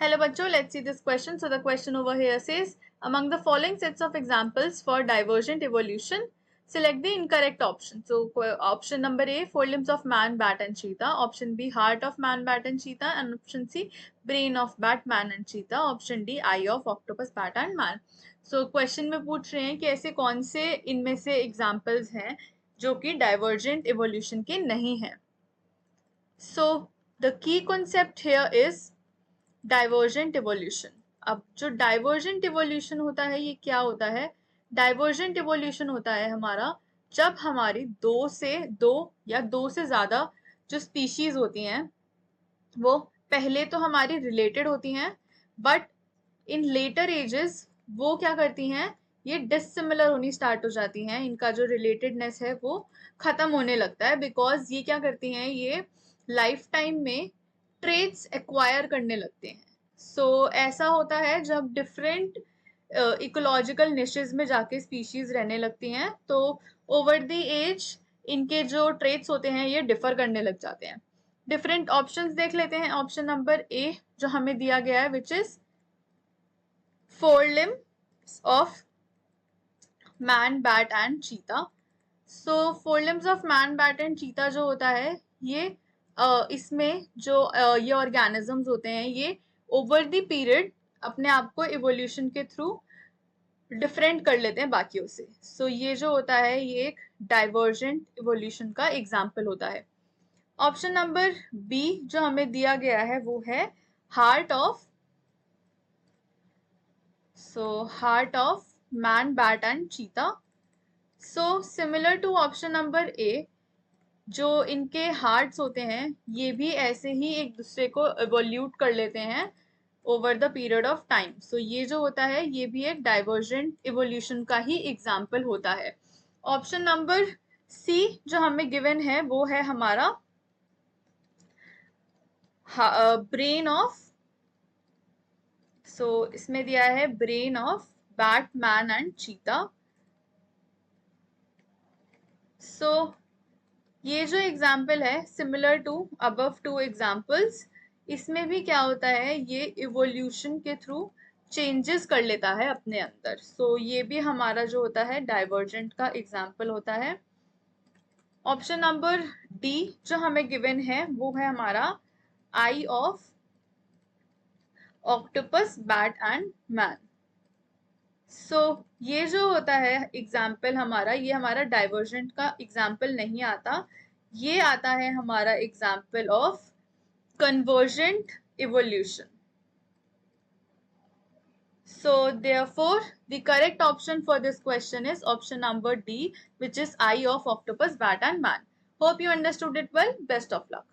Hello bachcho, let's see this question. So the question over here says, among the following sets of examples for divergent evolution, select the incorrect option. So option number A, forelimbs of man, bat and cheetah. Option B, heart of man, bat and cheetah. And option C, brain of bat, man and cheetah. Option D, eye of octopus, bat and man. So question में पूछ रहे हैं कि ऐसे कौन से इनमें से examples हैं जो कि divergent evolution के नहीं हैं. So the key concept here is divergent evolution. अब जो डाइवर्जेंट इवोल्यूशन होता है ये क्या होता है? डाइवर्जेंट इवोल्यूशन होता है हमारा जब हमारी दो या दो से ज्यादा जो स्पीशीज होती हैं वो पहले तो हमारी रिलेटेड होती हैं, बट इन लेटर एजेस वो क्या करती हैं, ये डिसिमिलर होनी स्टार्ट हो जाती हैं. इनका जो रिलेटेडनेस है वो खत्म होने लगता है, बिकॉज ये क्या करती हैं, ये लाइफ टाइम में ट्रेड्स एक्वायर करने लगते हैं. सो ऐसा होता है जब डिफरेंट इकोलॉजिकल निशेस में जाके स्पीशीज रहने लगती हैं, तो ओवर द एज इनके जो ट्रेड्स होते हैं ये डिफर करने लग जाते हैं. डिफरेंट ऑप्शंस देख लेते हैं. ऑप्शन नंबर ए जो हमें दिया गया है, which is four limbs of man, bat and cheetah. So four limbs of man, bat and cheetah जो होता है ये इसमें जो ये ऑर्गेनिजम्स होते हैं ये ओवर द पीरियड अपने आप को इवोल्यूशन के थ्रू डिफरेंट कर लेते हैं बाकियों से. सो ये जो होता है ये एक डाइवर्जेंट इवोल्यूशन का एग्जाम्पल होता है. ऑप्शन नंबर बी जो हमें दिया गया है वो है heart of man, bat and cheetah. So similar to option number A, जो इनके हार्ट्स होते हैं ये भी ऐसे ही एक दूसरे को इवोल्यूट कर लेते हैं over the period of time. So ये जो होता है ये भी एक डाइवर्जेंट इवोल्यूशन का ही एग्जाम्पल होता है. ऑप्शन नंबर सी जो हमें गिवन है वो है हमारा ब्रेन ऑफ, सो इसमें दिया है brain of bat, man and cheetah. So ये जो एग्जाम्पल है similar to above two examples, इसमें भी क्या होता है ये इवोल्यूशन के थ्रू चेंजेस कर लेता है अपने अंदर. सो ये भी हमारा जो होता है डाइवर्जेंट का एग्जाम्पल होता है. ऑप्शन नंबर डी जो हमें गिवन है वो है हमारा eye of octopus, bat and man. So ये जो होता है एग्जाम्पल हमारा, ये हमारा डाइवर्जेंट का एग्जाम्पल नहीं आता, ये आता है हमारा example of convergent evolution. So therefore the correct option for this question is option number D, which is eye of octopus, bat and man. Hope you understood it well. Best of luck.